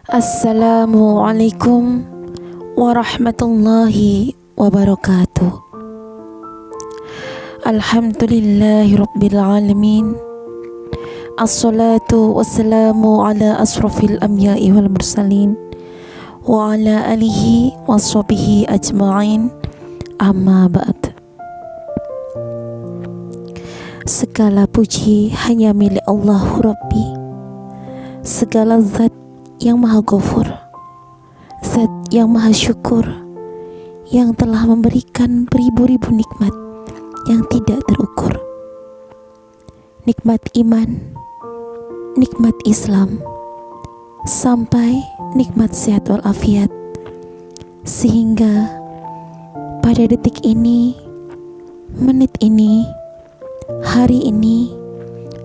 Assalamualaikum warahmatullahi wabarakatuh. Alhamdulillahi rabbil alamin. Assalatu wassalamu ala asrafil anbiya'i wal mursalin wa ala alihi wa sahbihi ajma'in. Amma ba'd. Segala puji hanya milik Allah Rabbi. Segala zat yang maha ghafur, zat yang maha syukur, yang telah memberikan beribu-ribu nikmat yang tidak terukur. Nikmat iman, nikmat Islam, sampai nikmat sehat walafiat, sehingga pada detik ini, menit ini, hari ini,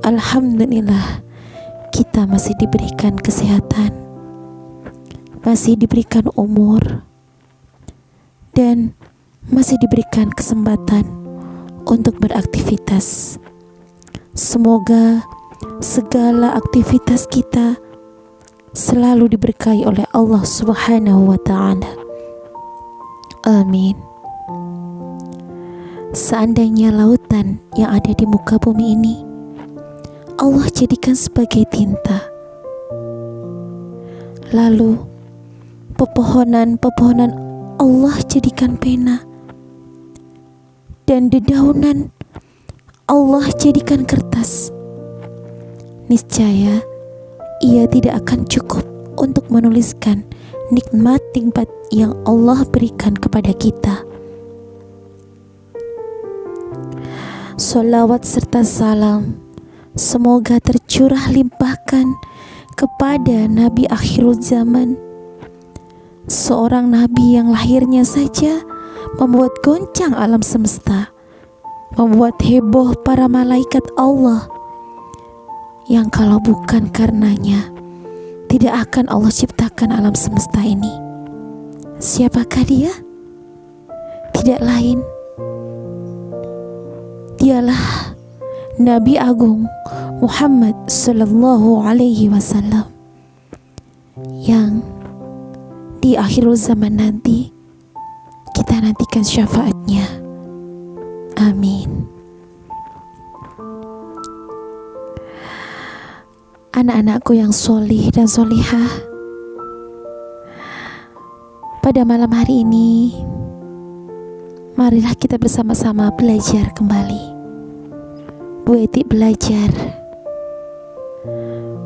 alhamdulillah kita masih diberikan kesehatan, masih diberikan umur, dan masih diberikan kesempatan untuk beraktivitas. Semoga segala aktivitas kita selalu diberkahi oleh Allah Subhanahu wa Ta'ala. Amin. Seandainya lautan yang ada di muka bumi ini Allah jadikan sebagai tinta, lalu pepohonan Allah jadikan pena, dan dedaunan Allah jadikan kertas, niscaya ia tidak akan cukup untuk menuliskan nikmat-nikmat yang Allah berikan kepada kita. Sholawat serta salam semoga tercurah limpahkan kepada Nabi akhirul zaman, seorang Nabi yang lahirnya saja membuat goncang alam semesta, membuat heboh para malaikat Allah, yang kalau bukan karenanya tidak akan Allah ciptakan alam semesta ini. Siapakah dia? Tidak lain, dialah Nabi Agung Muhammad Sallallahu Alaihi Wasallam, yang di akhirul zaman nanti kita nantikan syafaatnya. Amin. Anak-anakku yang solih dan solihah, pada malam hari ini marilah kita bersama-sama belajar kembali. Bu Eti belajar.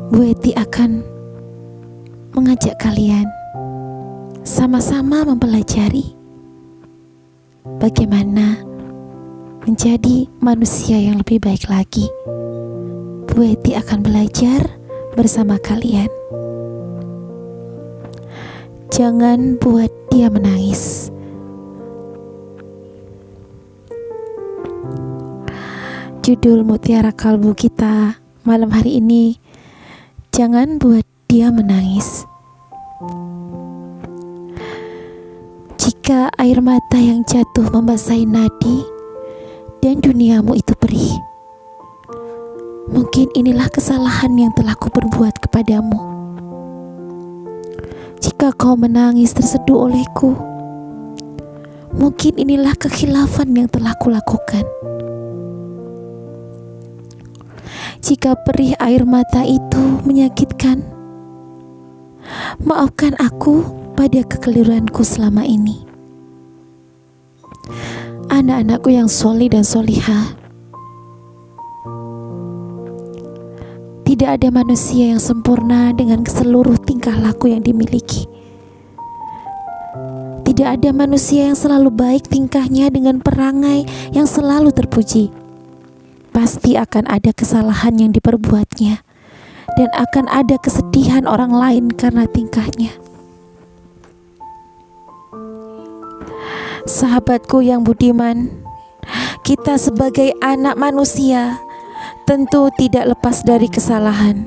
Bu Eti akan mengajak kalian sama-sama mempelajari bagaimana menjadi manusia yang lebih baik lagi. Bu Eti akan belajar bersama kalian. Jangan buat dia menangis. Judul mutiara kalbu kita malam hari ini, jangan buat dia menangis. Jika air mata yang jatuh membasahi nadi dan duniamu itu perih, mungkin inilah kesalahan yang telah kuperbuat kepadamu. Jika kau menangis terseduh olehku, mungkin inilah kekhilafan yang telah kulakukan. Jika perih air mata itu menyakitkan, maafkan aku pada kekeliruanku selama ini. Anak-anakku yang solih dan solihah, tidak ada manusia yang sempurna dengan seluruh tingkah laku yang dimiliki. Tidak ada manusia yang selalu baik tingkahnya dengan perangai yang selalu terpuji. Pasti akan ada kesalahan yang diperbuatnya, dan akan ada kesedihan orang lain karena tingkahnya. Sahabatku yang budiman, kita sebagai anak manusia tentu tidak lepas dari kesalahan.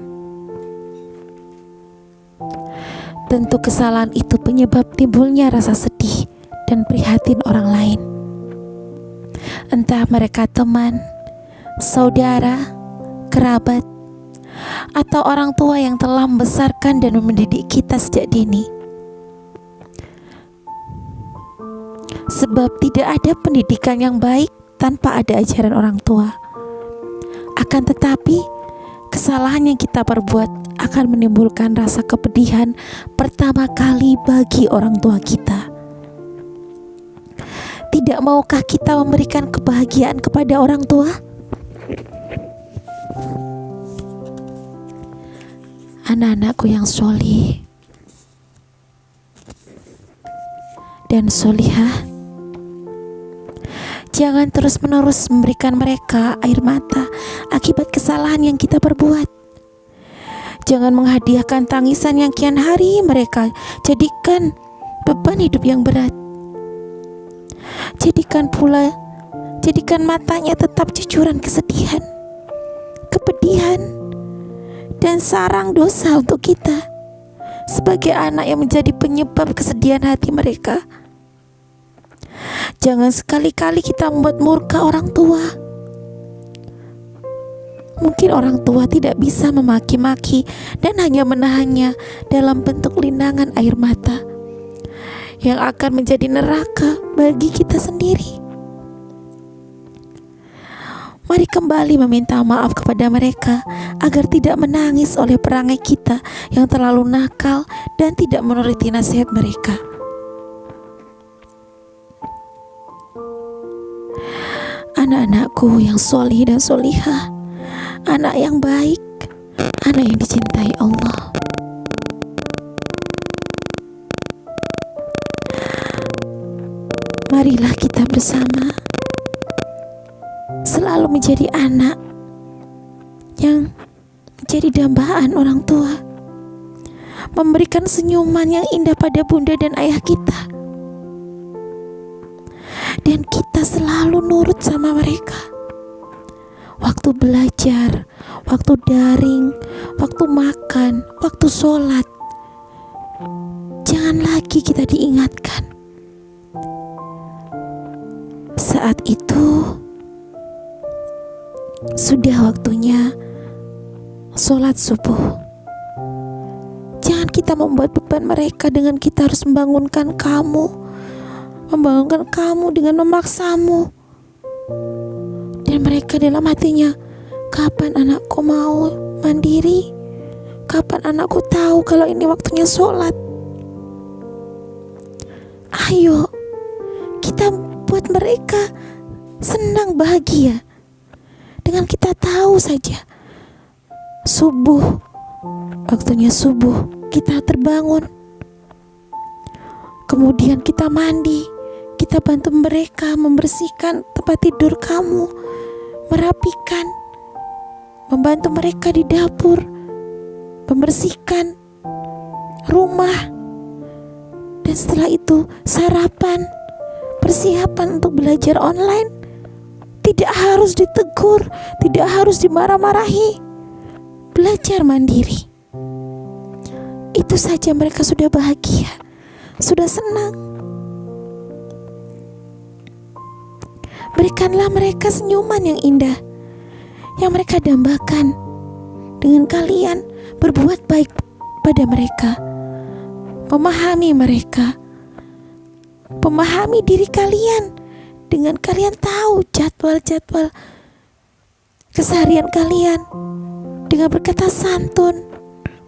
Tentu kesalahan itu penyebab timbulnya rasa sedih dan prihatin orang lain. Entah mereka teman, saudara, kerabat, atau orang tua yang telah membesarkan dan mendidik kita sejak dini. Sebab tidak ada pendidikan yang baik tanpa ada ajaran orang tua. Akan tetapi, kesalahan yang kita perbuat akan menimbulkan rasa kepedihan pertama kali bagi orang tua kita. Tidak maukah kita memberikan kebahagiaan kepada orang tua? Anak-anakku yang solih dan solihah, jangan terus-menerus memberikan mereka air mata akibat kesalahan yang kita perbuat. Jangan menghadiahkan tangisan yang kian hari mereka jadikan beban hidup yang berat. Jadikan matanya tetap cucuran kesedihan, kepedihan, dan sarang dosa untuk kita sebagai anak yang menjadi penyebab kesedihan hati mereka. Jangan sekali-kali kita membuat murka orang tua. Mungkin orang tua tidak bisa memaki-maki dan hanya menahannya dalam bentuk linangan air mata yang akan menjadi neraka bagi kita sendiri. Mari kembali meminta maaf kepada mereka agar tidak menangis oleh perangai kita yang terlalu nakal dan tidak menuruti nasihat mereka. Anak-anakku yang solih dan solihah, anak yang baik, anak yang dicintai Allah. Marilah kita bersama selalu menjadi anak yang menjadi dambaan orang tua, memberikan senyuman yang indah pada bunda dan ayah kita, dan kita selalu nurut sama mereka. Waktu belajar, waktu daring, waktu makan, waktu sholat, jangan lagi kita diingatkan. Saat itu sudah waktunya sholat subuh. Jangan kita membuat beban mereka dengan kita harus membangunkan kamu dengan memaksamu. Dan mereka dalam hatinya, kapan anakku mau mandiri? Kapan anakku tahu kalau ini waktunya sholat? Ayo, kita buat mereka senang, bahagia dengan kita tahu saja subuh, waktunya subuh kita terbangun, kemudian kita mandi, kita bantu mereka membersihkan tempat tidur kamu, merapikan, membantu mereka di dapur, membersihkan rumah, dan setelah itu sarapan, persiapan untuk belajar online. Tidak harus ditegur, tidak harus dimarah-marahi. Belajar mandiri. Itu saja mereka sudah bahagia, sudah senang. Berikanlah mereka senyuman yang indah yang mereka dambakan dengan kalian berbuat baik pada mereka, memahami mereka, memahami diri kalian dengan kalian tahu jadwal-jadwal keseharian kalian, dengan berkata santun,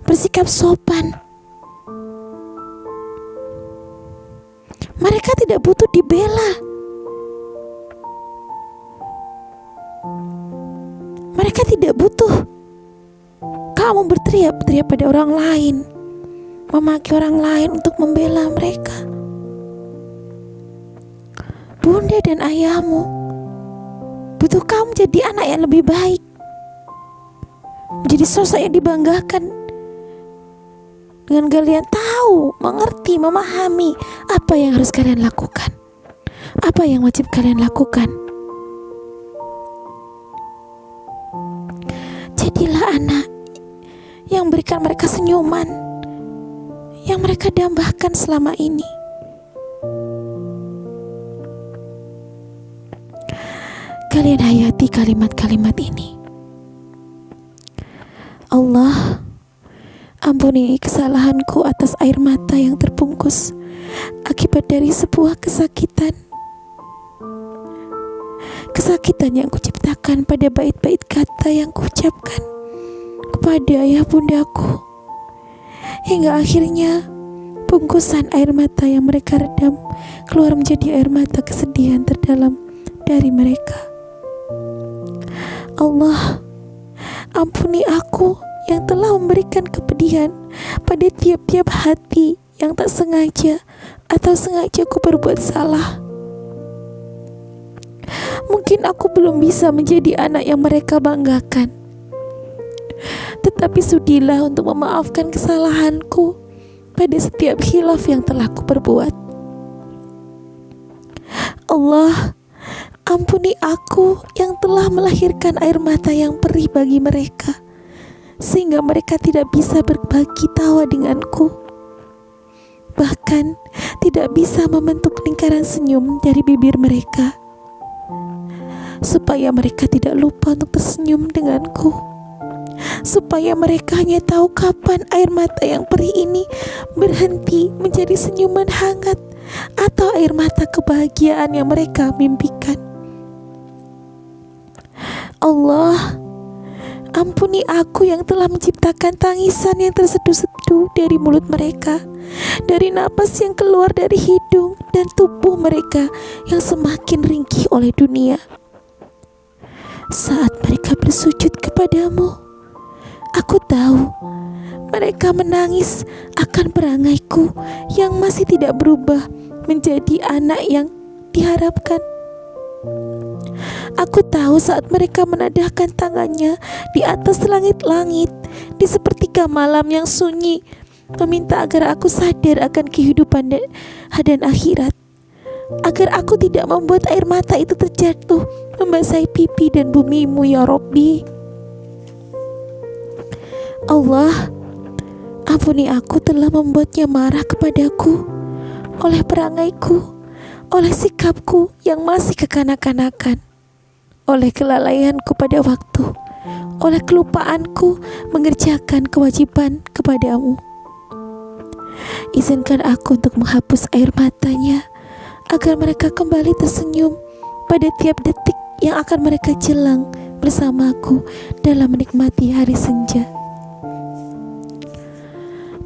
bersikap sopan. Mereka tidak butuh dibela. Mereka tidak butuh kamu berteriak-teriak pada orang lain, memaki orang lain untuk membela mereka. Bunda dan ayahmu butuh kamu jadi anak yang lebih baik, menjadi sosok yang dibanggakan, dengan kalian tahu, mengerti, memahami apa yang harus kalian lakukan, apa yang wajib kalian lakukan. Jadilah anak yang berikan mereka senyuman yang mereka dambakan selama ini. Kalian hayati kalimat-kalimat ini. Allah, ampuni kesalahanku atas air mata yang terbungkus akibat dari sebuah kesakitan. Kesakitan yang kuciptakan pada bait-bait kata yang kuucapkan kepada ayah bundaku, hingga akhirnya bungkusan air mata yang mereka redam keluar menjadi air mata kesedihan terdalam dari mereka. Allah, ampuni aku yang telah memberikan kepedihan pada tiap-tiap hati yang tak sengaja atau sengaja ku berbuat salah. Mungkin aku belum bisa menjadi anak yang mereka banggakan, tetapi sudilah untuk memaafkan kesalahanku pada setiap khilaf yang telah kuperbuat. Allah, ampuni aku yang telah melahirkan air mata yang perih bagi mereka, sehingga mereka tidak bisa berbagi tawa denganku, bahkan tidak bisa membentuk lingkaran senyum dari bibir mereka, supaya mereka tidak lupa untuk tersenyum denganku, supaya mereka hanya tahu kapan air mata yang perih ini berhenti menjadi senyuman hangat atau air mata kebahagiaan yang mereka mimpikan. Allah, ampuni aku yang telah menciptakan tangisan yang terseduh-seduh dari mulut mereka, dari napas yang keluar dari hidung dan tubuh mereka yang semakin ringkih oleh dunia. Saat mereka bersujud kepadamu, aku tahu mereka menangis akan perangaiku yang masih tidak berubah menjadi anak yang diharapkan. Aku tahu saat mereka menadahkan tangannya di atas langit-langit di sepertiga malam yang sunyi, meminta agar aku sadar akan kehidupan dan akhirat, agar aku tidak membuat air mata itu terjatuh membasahi pipi dan bumimu, ya Rabbi. Allah, ampuni aku telah membuatnya marah kepadaku oleh perangaiku, oleh sikapku yang masih kekanak-kanakan, oleh kelalaianku pada waktu, oleh kelupaanku mengerjakan kewajiban kepadamu. Izinkan aku untuk menghapus air matanya, agar mereka kembali tersenyum pada tiap detik yang akan mereka jelang bersamaku dalam menikmati hari senja.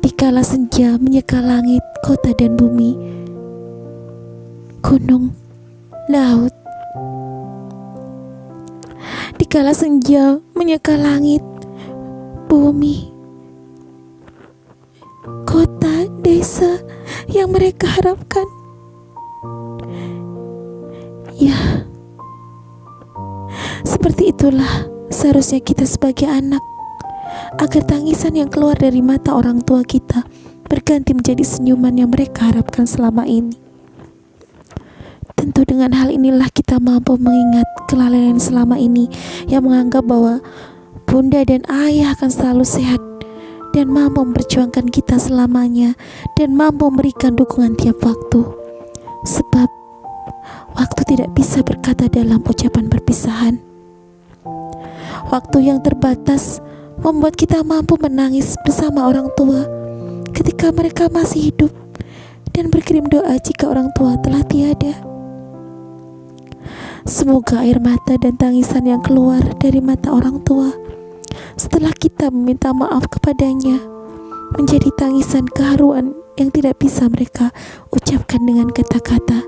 Dikala senja menyeka langit, kota dan bumi, gunung, laut. Dikala senja menyeka langit, bumi, kota, desa yang mereka harapkan. Ya, seperti itulah seharusnya kita sebagai anak, agar tangisan yang keluar dari mata orang tua kita berganti menjadi senyuman yang mereka harapkan selama ini. Tentu dengan hal inilah kita mampu mengingat kelalaian selama ini yang menganggap bahwa bunda dan ayah akan selalu sehat dan mampu memperjuangkan kita selamanya dan mampu memberikan dukungan tiap waktu. Sebab waktu tidak bisa berkata dalam ucapan perpisahan. Waktu yang terbatas membuat kita mampu menangis bersama orang tua ketika mereka masih hidup dan berkirim doa jika orang tua telah tiada. Semoga air mata dan tangisan yang keluar dari mata orang tua setelah kita meminta maaf kepadanya menjadi tangisan keharuan yang tidak bisa mereka ucapkan dengan kata-kata.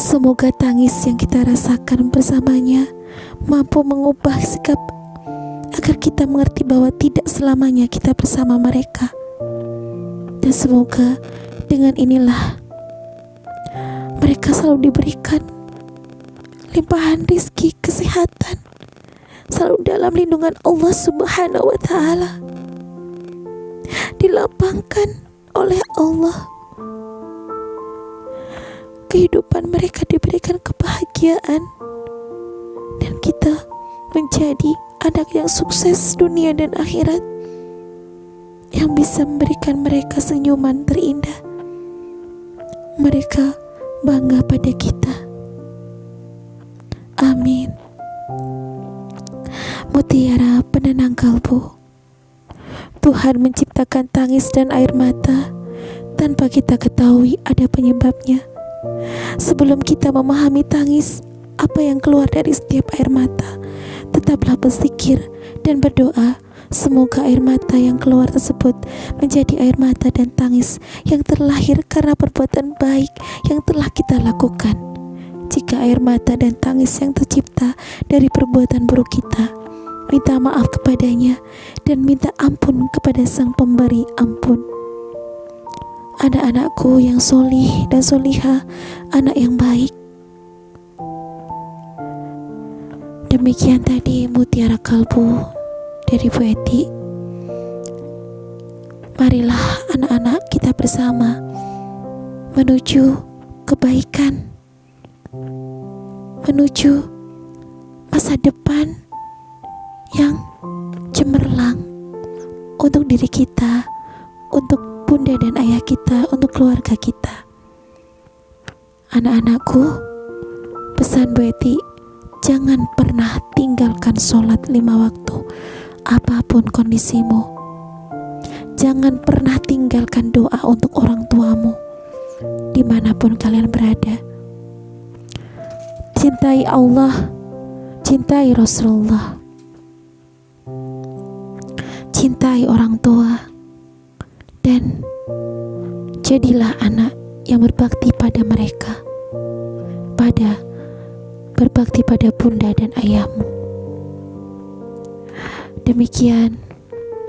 Semoga tangis yang kita rasakan bersamanya mampu mengubah sikap agar kita mengerti bahwa tidak selamanya kita bersama mereka. Dan semoga dengan inilah mereka selalu diberikan limpahan rizki, kesehatan, selalu dalam lindungan Allah Subhanahu wa Ta'ala, dilapangkan oleh Allah. Kehidupan mereka diberikan kebahagiaan, dan kita menjadi anak yang sukses dunia dan akhirat, yang bisa memberikan mereka senyuman terindah. Mereka bangga pada kita. Amin. Mutiara penenang tenang kalbu. Tuhan menciptakan tangis dan air mata tanpa kita ketahui ada penyebabnya. Sebelum kita memahami tangis, apa yang keluar dari setiap air mata, tetaplah berzikir dan berdoa. Semoga air mata yang keluar tersebut menjadi air mata dan tangis yang terlahir karena perbuatan baik yang telah kita lakukan. Jika air mata dan tangis yang tercipta dari perbuatan buruk kita, minta maaf kepadanya dan minta ampun kepada Sang Pemberi ampun. Anak-anakku yang solih dan solihah, anak yang baik. Demikian tadi Mutiara Kalbu dari Bu Eti. Marilah anak-anak kita bersama menuju kebaikan, menuju masa depan yang cemerlang untuk diri kita, untuk bunda dan ayah kita, untuk keluarga kita. Anak-anakku, pesan Bu Eti, jangan pernah tinggalkan sholat 5 waktu apapun kondisimu. Jangan pernah tinggalkan doa untuk orang tuamu dimanapun kalian berada. Cintai Allah, cintai Rasulullah, cintai orang tua, dan jadilah anak yang berbakti pada mereka, berbakti pada bunda dan ayahmu. Demikian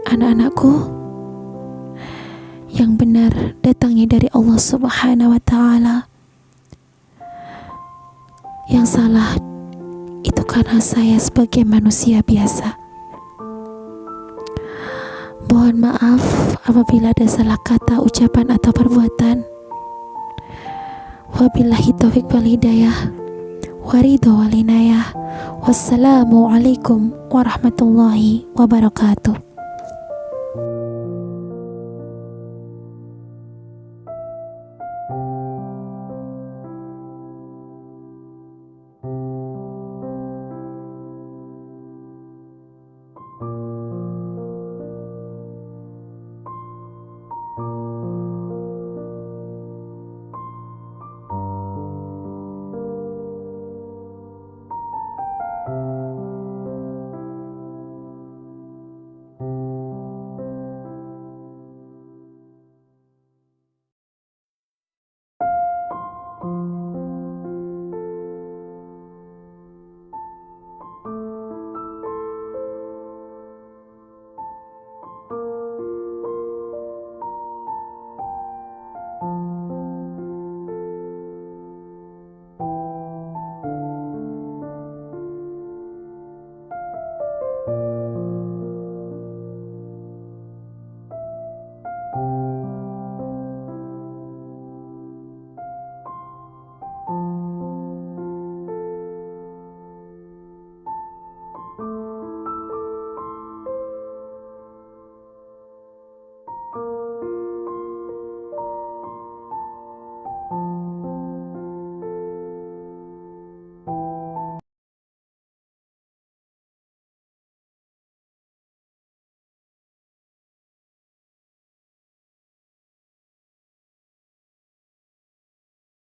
anak-anakku, yang benar datangnya dari Allah Subhanahu wa Ta'ala, yang salah itu karena saya sebagai manusia biasa. Mohon maaf apabila ada salah kata, ucapan atau perbuatan. Wabillahi taufiq wal hidayah, waridho wal inayah. Wassalamualaikum warahmatullahi wabarakatuh.